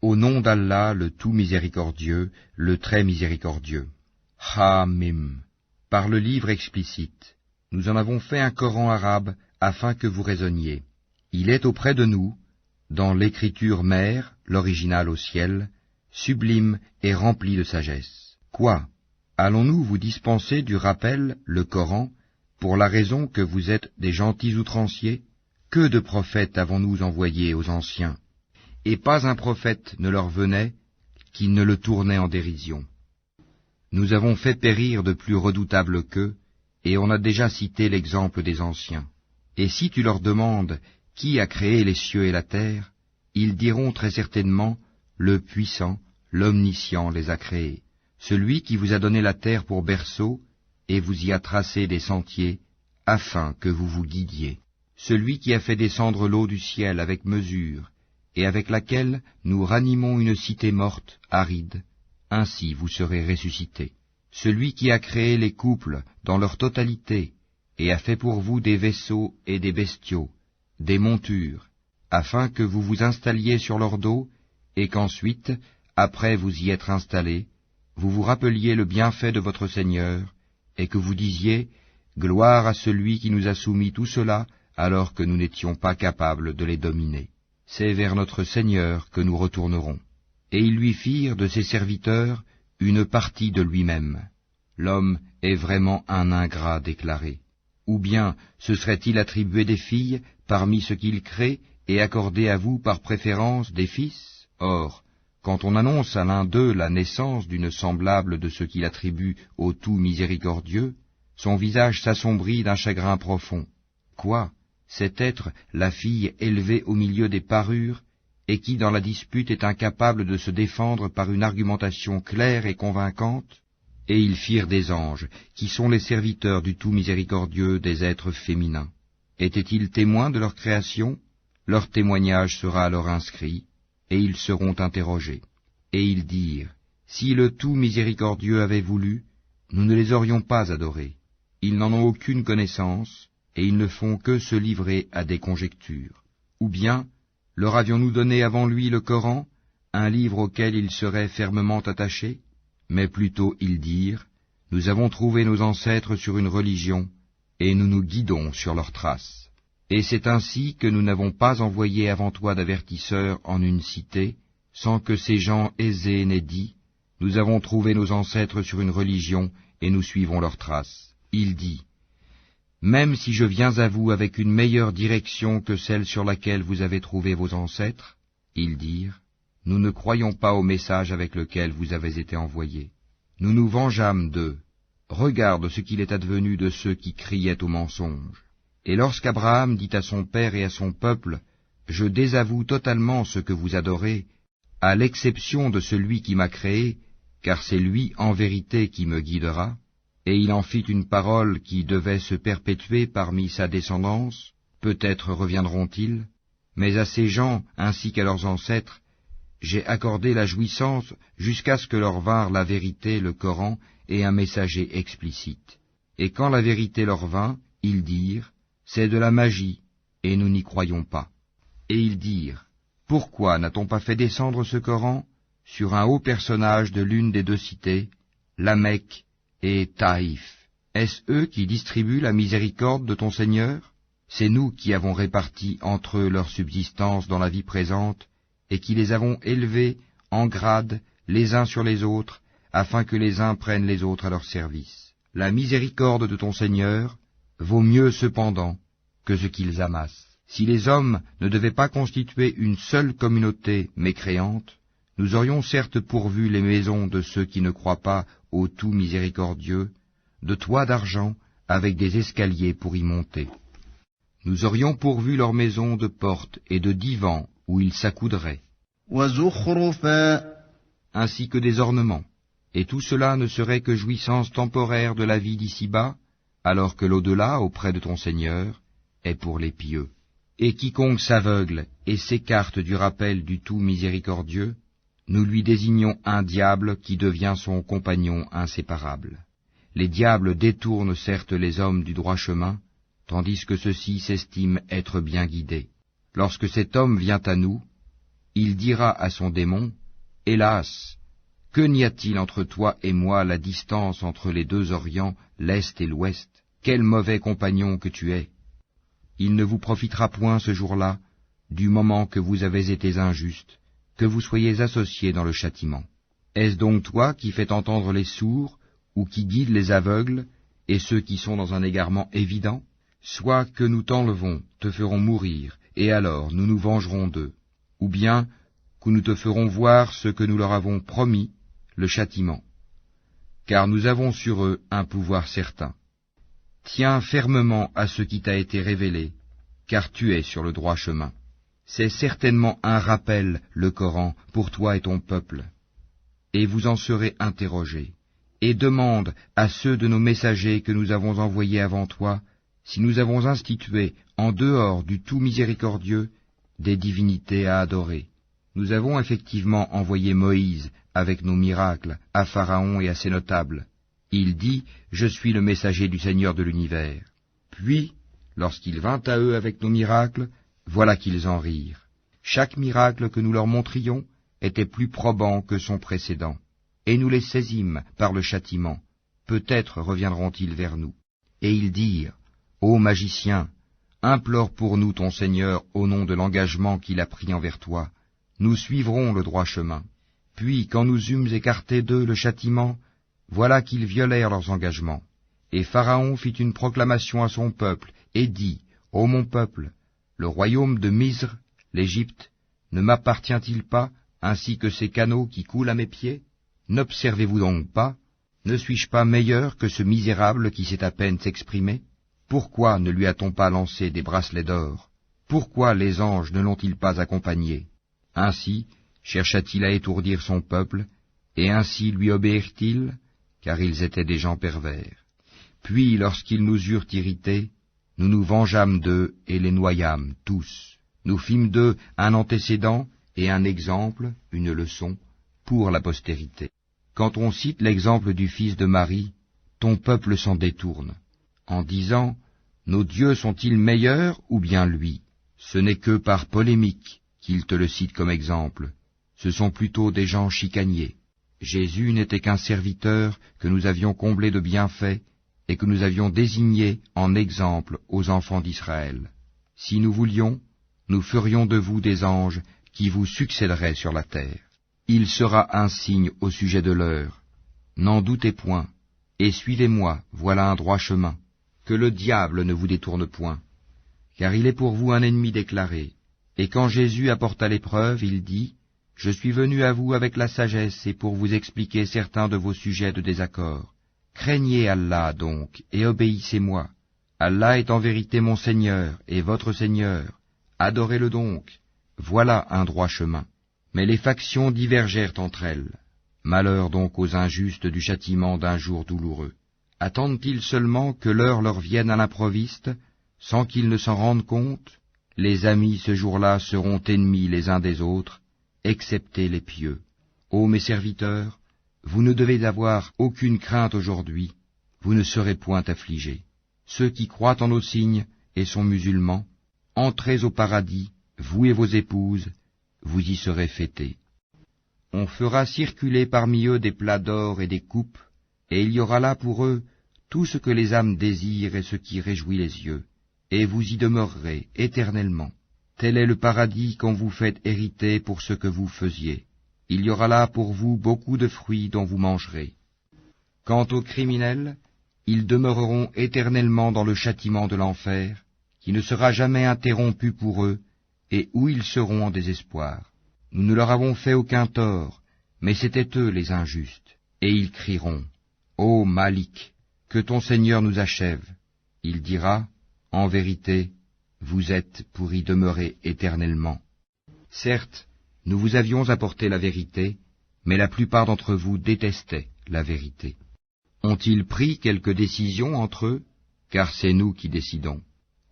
Au nom d'Allah, le tout miséricordieux, le très miséricordieux. Ha-Mim. Par le livre explicite, nous en avons fait un Coran arabe afin que vous raisonniez. Il est auprès de nous, dans l'écriture mère, l'original au ciel, sublime et rempli de sagesse. Quoi? Allons-nous vous dispenser du rappel, le Coran, pour la raison que vous êtes des gentils outranciers? Que de prophètes avons-nous envoyés aux anciens? Et pas un prophète ne leur venait qui ne le tournait en dérision. Nous avons fait périr de plus redoutables qu'eux, et on a déjà cité l'exemple des anciens. Et si tu leur demandes qui a créé les cieux et la terre, ils diront très certainement, le puissant, l'omniscient les a créés, celui qui vous a donné la terre pour berceau, et vous y a tracé des sentiers, afin que vous vous guidiez, celui qui a fait descendre l'eau du ciel avec mesure, et avec laquelle nous ranimons une cité morte, aride, ainsi vous serez ressuscités. Celui qui a créé les couples dans leur totalité, et a fait pour vous des vaisseaux et des bestiaux, des montures, afin que vous vous installiez sur leur dos, et qu'ensuite, après vous y être installés, vous vous rappeliez le bienfait de votre Seigneur, et que vous disiez, « Gloire à celui qui nous a soumis tout cela, alors que nous n'étions pas capables de les dominer. » C'est vers notre Seigneur que nous retournerons. Et ils lui firent de ses serviteurs une partie de lui-même. L'homme est vraiment un ingrat déclaré. Ou bien se serait-il attribué des filles parmi ce qu'il crée et accordé à vous par préférence des fils? Or, quand on annonce à l'un d'eux la naissance d'une semblable de ce qu'il attribue au tout miséricordieux, son visage s'assombrit d'un chagrin profond. Quoi? Cet être, la fille élevée au milieu des parures, et qui dans la dispute est incapable de se défendre par une argumentation claire et convaincante? Et ils firent des anges, qui sont les serviteurs du tout miséricordieux des êtres féminins. Étaient-ils témoins de leur création? Leur témoignage sera alors inscrit, et ils seront interrogés. Et ils dirent, si le tout miséricordieux avait voulu, nous ne les aurions pas adorés. Ils n'en ont aucune connaissance, et ils ne font que se livrer à des conjectures. Ou bien, leur avions-nous donné avant lui le Coran, un livre auquel ils seraient fermement attachés? Mais plutôt ils dirent, nous avons trouvé nos ancêtres sur une religion, et nous nous guidons sur leurs traces. Et c'est ainsi que nous n'avons pas envoyé avant toi d'avertisseurs en une cité, sans que ces gens aisés n'aient dit, nous avons trouvé nos ancêtres sur une religion, et nous suivons leurs traces. Il dit, même si je viens à vous avec une meilleure direction que celle sur laquelle vous avez trouvé vos ancêtres, ils dirent, nous ne croyons pas au message avec lequel vous avez été envoyés. Nous nous vengeâmes d'eux. Regarde ce qu'il est advenu de ceux qui criaient au mensonge. Et lorsqu'Abraham dit à son père et à son peuple, je désavoue totalement ce que vous adorez, à l'exception de celui qui m'a créé, car c'est lui en vérité qui me guidera, et il en fit une parole qui devait se perpétuer parmi sa descendance, peut-être reviendront-ils, mais à ces gens ainsi qu'à leurs ancêtres, j'ai accordé la jouissance jusqu'à ce que leur vinrent la vérité, le Coran, et un messager explicite. Et quand la vérité leur vint, ils dirent, c'est de la magie, et nous n'y croyons pas. Et ils dirent, pourquoi n'a-t-on pas fait descendre ce Coran sur un haut personnage de l'une des deux cités, la Mecque et Taïf? Est-ce eux qui distribuent la miséricorde de ton Seigneur? C'est nous qui avons réparti entre eux leur subsistance dans la vie présente, et qui les avons élevés en grade les uns sur les autres, afin que les uns prennent les autres à leur service. La miséricorde de ton Seigneur vaut mieux cependant que ce qu'ils amassent. Si les hommes ne devaient pas constituer une seule communauté mécréante, nous aurions certes pourvu les maisons de ceux qui ne croient pas au tout miséricordieux, de toits d'argent avec des escaliers pour y monter. Nous aurions pourvu leurs maisons de portes et de divans où ils s'accoudraient, ainsi que des ornements, et tout cela ne serait que jouissance temporaire de la vie d'ici-bas, alors que l'au-delà, auprès de ton Seigneur, est pour les pieux. Et quiconque s'aveugle et s'écarte du rappel du tout miséricordieux, nous lui désignons un diable qui devient son compagnon inséparable. Les diables détournent certes les hommes du droit chemin, tandis que ceux-ci s'estiment être bien guidés. Lorsque cet homme vient à nous, il dira à son démon, « Hélas, que n'y a-t-il entre toi et moi la distance entre les deux Orients, l'Est et l'Ouest? Quel mauvais compagnon que tu es! Il ne vous profitera point ce jour-là, du moment que vous avez été injustes, que vous soyez associés dans le châtiment. Est-ce donc toi qui fais entendre les sourds, ou qui guides les aveugles, et ceux qui sont dans un égarement évident? Soit que nous t'enlevons, te ferons mourir, et alors nous nous vengerons d'eux, ou bien que nous te ferons voir ce que nous leur avons promis, le châtiment. Car nous avons sur eux un pouvoir certain. Tiens fermement à ce qui t'a été révélé, car tu es sur le droit chemin. C'est certainement un rappel, le Coran, pour toi et ton peuple. Et vous en serez interrogés. Et demande à ceux de nos messagers que nous avons envoyés avant toi, si nous avons institué, en dehors du tout miséricordieux, des divinités à adorer. Nous avons effectivement envoyé Moïse avec nos miracles à Pharaon et à ses notables. Il dit, « Je suis le messager du Seigneur de l'univers. » Puis, lorsqu'il vint à eux avec nos miracles, voilà qu'ils en rirent. Chaque miracle que nous leur montrions était plus probant que son précédent, et nous les saisîmes par le châtiment. Peut-être reviendront-ils vers nous. Et ils dirent, « Ô magicien, implore pour nous ton Seigneur au nom de l'engagement qu'il a pris envers toi. Nous suivrons le droit chemin. » Puis, quand nous eûmes écarté d'eux le châtiment, voilà qu'ils violèrent leurs engagements. Et Pharaon fit une proclamation à son peuple, et dit, « Ô mon peuple, le royaume de Misr, l'Égypte, ne m'appartient-il pas, ainsi que ces canaux qui coulent à mes pieds? N'observez-vous donc pas? Ne suis-je pas meilleur que ce misérable qui sait à peine s'exprimer? Pourquoi ne lui a-t-on pas lancé des bracelets d'or? Pourquoi les anges ne l'ont-ils pas accompagné? Ainsi chercha-t-il à étourdir son peuple, et ainsi lui obéirent-ils, car ils étaient des gens pervers. Puis, lorsqu'ils nous eurent irrités, nous nous vengeâmes d'eux et les noyâmes tous. Nous fîmes d'eux un antécédent et un exemple, une leçon, pour la postérité. Quand on cite l'exemple du fils de Marie, ton peuple s'en détourne, en disant, « Nos dieux sont-ils meilleurs ou bien lui ?» Ce n'est que par polémique qu'ils te le citent comme exemple. Ce sont plutôt des gens chicaniers. Jésus n'était qu'un serviteur que nous avions comblé de bienfaits et que nous avions désigné en exemple aux enfants d'Israël. Si nous voulions, nous ferions de vous des anges qui vous succéderaient sur la terre. Il sera un signe au sujet de l'heure. N'en doutez point, et suivez-moi, voilà un droit chemin. Que le diable ne vous détourne point, car il est pour vous un ennemi déclaré. Et quand Jésus apporta l'épreuve, il dit, « Je suis venu à vous avec la sagesse et pour vous expliquer certains de vos sujets de désaccord. Craignez Allah donc, et obéissez-moi. Allah est en vérité mon Seigneur et votre Seigneur. Adorez-le donc. Voilà un droit chemin. » Mais les factions divergèrent entre elles. Malheur donc aux injustes du châtiment d'un jour douloureux. Attendent-ils seulement que l'heure leur vienne à l'improviste, sans qu'ils ne s'en rendent compte? Les amis ce jour-là seront ennemis les uns des autres, excepté les pieux. Ô mes serviteurs, vous ne devez avoir aucune crainte aujourd'hui, vous ne serez point affligés. Ceux qui croient en nos signes et sont musulmans, entrez au paradis, vous et vos épouses, vous y serez fêtés. On fera circuler parmi eux des plats d'or et des coupes, et il y aura là pour eux tout ce que les âmes désirent et ce qui réjouit les yeux, et vous y demeurerez éternellement. Tel est le paradis qu'on vous fait hériter pour ce que vous faisiez. Il y aura là pour vous beaucoup de fruits dont vous mangerez. Quant aux criminels, ils demeureront éternellement dans le châtiment de l'enfer, qui ne sera jamais interrompu pour eux, et où ils seront en désespoir. Nous ne leur avons fait aucun tort, mais c'étaient eux les injustes. Et ils crieront, « Ô Malik, que ton Seigneur nous achève. » Il dira, « En vérité, vous êtes pour y demeurer éternellement. » Certes, nous vous avions apporté la vérité, mais la plupart d'entre vous détestaient la vérité. Ont-ils pris quelque décision entre eux? Car c'est nous qui décidons.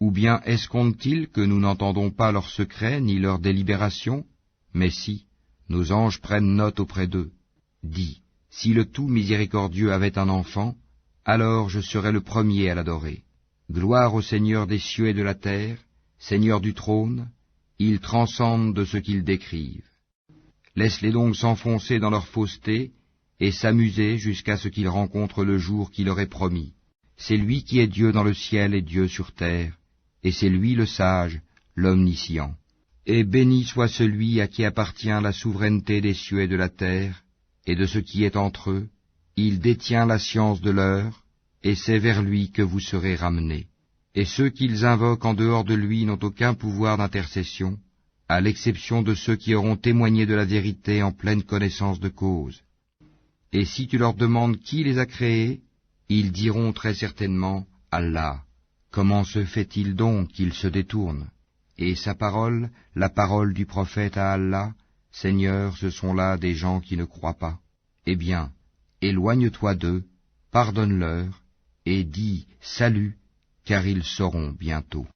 Ou bien escomptent-ils que nous n'entendons pas leurs secrets ni leurs délibérations? Mais si, nos anges prennent note auprès d'eux. Dis, si le tout miséricordieux avait un enfant, alors je serais le premier à l'adorer. Gloire au Seigneur des cieux et de la terre, Seigneur du trône, il transcende de ce qu'ils décrivent. Laisse-les donc s'enfoncer dans leur fausseté et s'amuser jusqu'à ce qu'ils rencontrent le jour qui leur est promis. C'est lui qui est Dieu dans le ciel et Dieu sur terre, et c'est lui le sage, l'omniscient. Et béni soit celui à qui appartient la souveraineté des cieux et de la terre, et de ce qui est entre eux. Il détient la science de l'heure, et c'est vers lui que vous serez ramenés. Et ceux qu'ils invoquent en dehors de lui n'ont aucun pouvoir d'intercession, à l'exception de ceux qui auront témoigné de la vérité en pleine connaissance de cause. Et si tu leur demandes qui les a créés, ils diront très certainement Allah. Comment se fait-il donc qu'ils se détournent? Et sa parole, la parole du prophète à Allah, Seigneur, ce sont là des gens qui ne croient pas. Eh bien, éloigne-toi d'eux, pardonne-leur, et dis salut, car ils sauront bientôt.